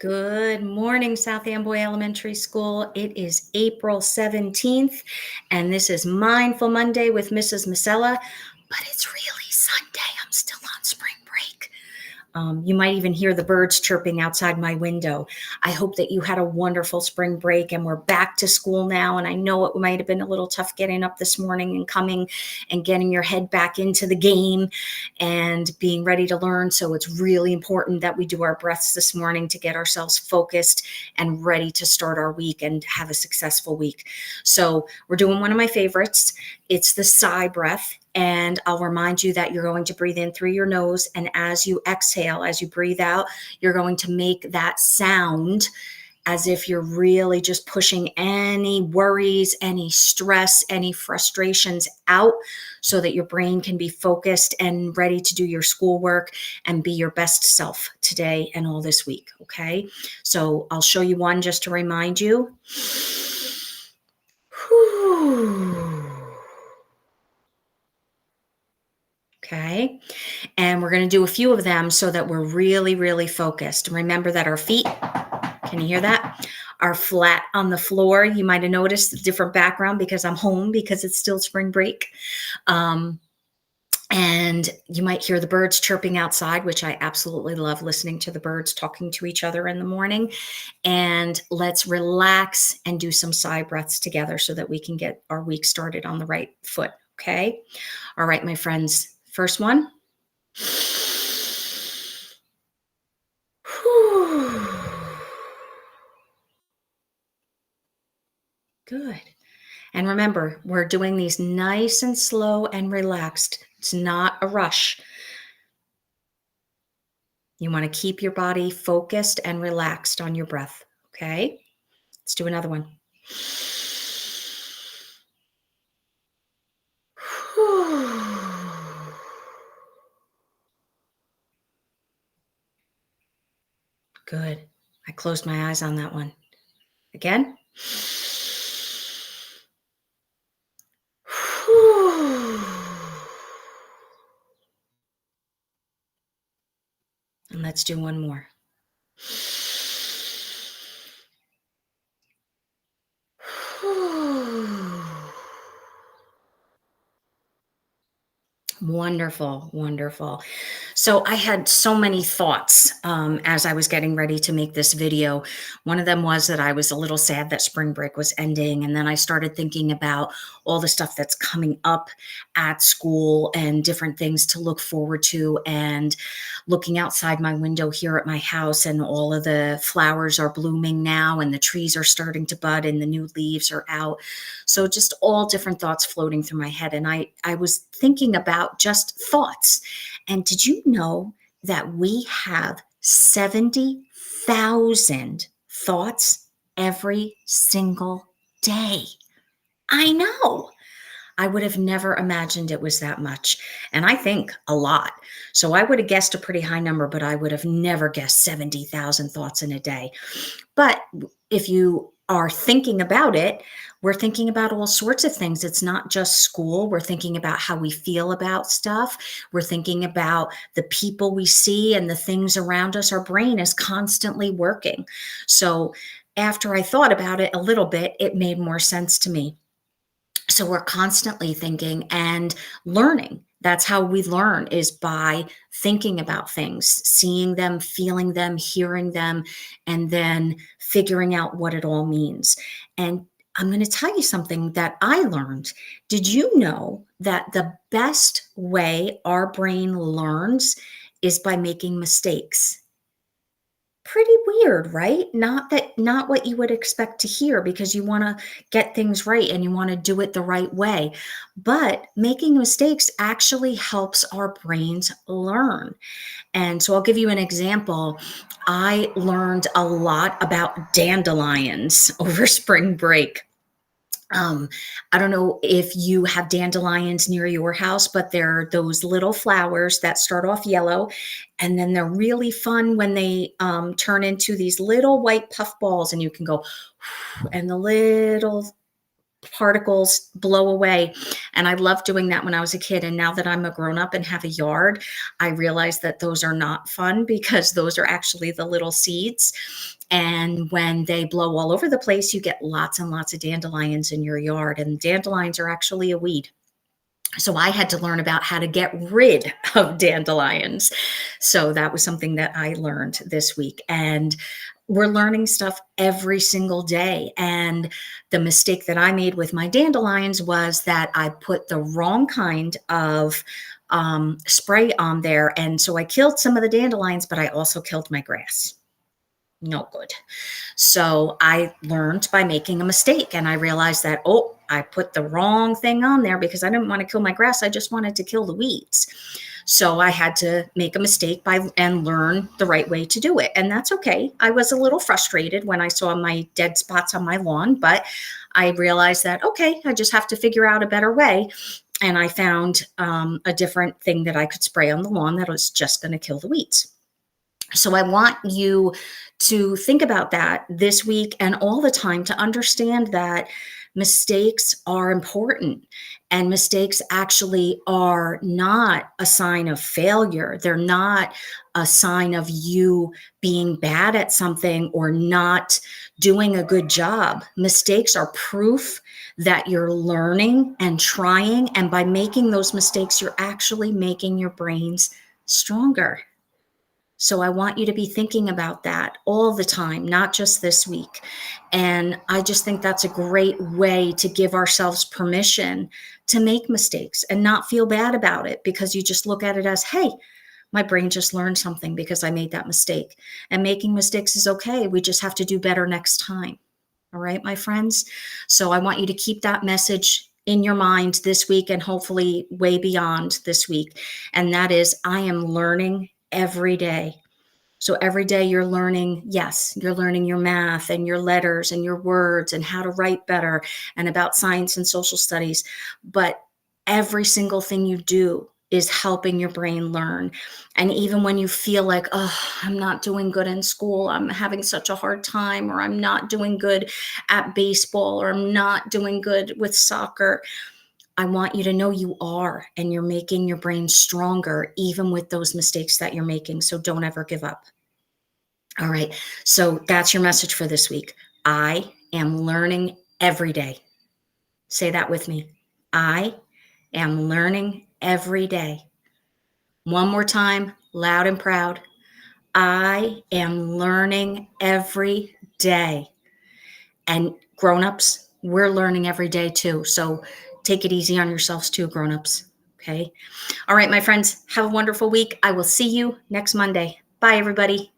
Good morning, South Amboy Elementary School. It is April 17th, and this is Mindful Monday with Mrs. Masella, but it's really Sunday. I'm still on spring break. You might even hear the birds chirping outside my window. I hope that you had a wonderful spring break and we're back to school now. And I know it might have been a little tough getting up this morning and coming and getting your head back into the game and being ready to learn. So it's really important that we do our breaths this morning to get ourselves focused and ready to start our week and have a successful week. So we're doing one of my favorites. It's the sigh breath. And I'll remind you that you're going to breathe in through your nose. And as you exhale, as you breathe out, you're going to make that sound as if you're really just pushing any worries, any stress, any frustrations out so that your brain can be focused and ready to do your schoolwork and be your best self today and all this week. Okay. So I'll show you one just to remind you. Whew. Okay. And we're going to do a few of them so that we're really, really focused. Remember that our feet, can you hear that? Are flat on the floor. You might have noticed the different background because I'm home because it's still spring break. And you might hear the birds chirping outside, which I absolutely love listening to the birds talking to each other in the morning. And let's relax and do some sigh breaths together so that we can get our week started on the right foot. Okay. All right, my friends. First one. Good. And remember, we're doing these nice and slow and relaxed. It's not a rush. You want to keep your body focused and relaxed on your breath. Okay. Let's do another one. Good. I closed my eyes on that one. Again. And let's do one more. Wonderful, wonderful. So I had so many thoughts as I was getting ready to make this video. One of them was that I was a little sad that spring break was ending. And then I started thinking about all the stuff that's coming up at school and different things to look forward to, and looking outside my window here at my house, and all of the flowers are blooming now and the trees are starting to bud and the new leaves are out. So just all different thoughts floating through my head. And I was thinking about just thoughts. And did you know that we have 70,000 thoughts every single day? I know. I would have never imagined it was that much. And I think a lot. So I would have guessed a pretty high number, but I would have never guessed 70,000 thoughts in a day. But if you are thinking about it, we're thinking about all sorts of things. It's not just school. We're thinking about how we feel about stuff. We're thinking about the people we see and the things around us. Our brain is constantly working. So after I thought about it a little bit, it made more sense to me. So we're constantly thinking and learning. That's how we learn, is by thinking about things, seeing them, feeling them, hearing them, and then figuring out what it all means. And I'm going to tell you something that I learned. Did you know that the best way our brain learns is by making mistakes? Pretty weird, right? Not what you would expect to hear, because you want to get things right and you want to do it the right way. But making mistakes actually helps our brains learn. And so I'll give you an example. I learned a lot about dandelions over spring break. I don't know if you have dandelions near your house, but they're those little flowers that start off yellow, and then they're really fun when they turn into these little white puff balls, and you can go, and the little particles blow away. And I loved doing that when I was a kid. And now that I'm a grown up and have a yard, I realize that those are not fun because those are actually the little seeds. And when they blow all over the place, you get lots and lots of dandelions in your yard. And dandelions are actually a weed. So I had to learn about how to get rid of dandelions. So that was something that I learned this week. And we're learning stuff every single day. And the mistake that I made with my dandelions was that I put the wrong kind of spray on there. And so I killed some of the dandelions, but I also killed my grass. No good. So I learned by making a mistake, and I realized that, oh, I put the wrong thing on there because I didn't want to kill my grass. I just wanted to kill the weeds. So I had to make a mistake and learn the right way to do it. And that's okay. I was a little frustrated when I saw my dead spots on my lawn, but I realized that, okay, I just have to figure out a better way. And I found a different thing that I could spray on the lawn that was just going to kill the weeds. So I want you to think about that this week and all the time, to understand that mistakes are important, and mistakes actually are not a sign of failure. They're not a sign of you being bad at something or not doing a good job. Mistakes are proof that you're learning and trying. And by making those mistakes, you're actually making your brains stronger. So I want you to be thinking about that all the time, not just this week. And I just think that's a great way to give ourselves permission to make mistakes and not feel bad about it, because you just look at it as, hey, my brain just learned something because I made that mistake. And making mistakes is okay. We just have to do better next time. All right, my friends. So I want you to keep that message in your mind this week, and hopefully way beyond this week. And that is, I am learning every day. So every day you're learning, yes, you're learning your math and your letters and your words and how to write better and about science and social studies. But every single thing you do is helping your brain learn. And even when you feel like, oh, I'm not doing good in school, I'm having such a hard time, or I'm not doing good at baseball, or I'm not doing good with soccer, I want you to know you are, and you're making your brain stronger, even with those mistakes that you're making. So don't ever give up. All right. So that's your message for this week. I am learning every day. Say that with me. I am learning every day. One more time, loud and proud. I am learning every day. And grown-ups, we're learning every day too. So take it easy on yourselves too, grown-ups. Okay. All right, my friends, have a wonderful week. I will see you next Monday. Bye, everybody.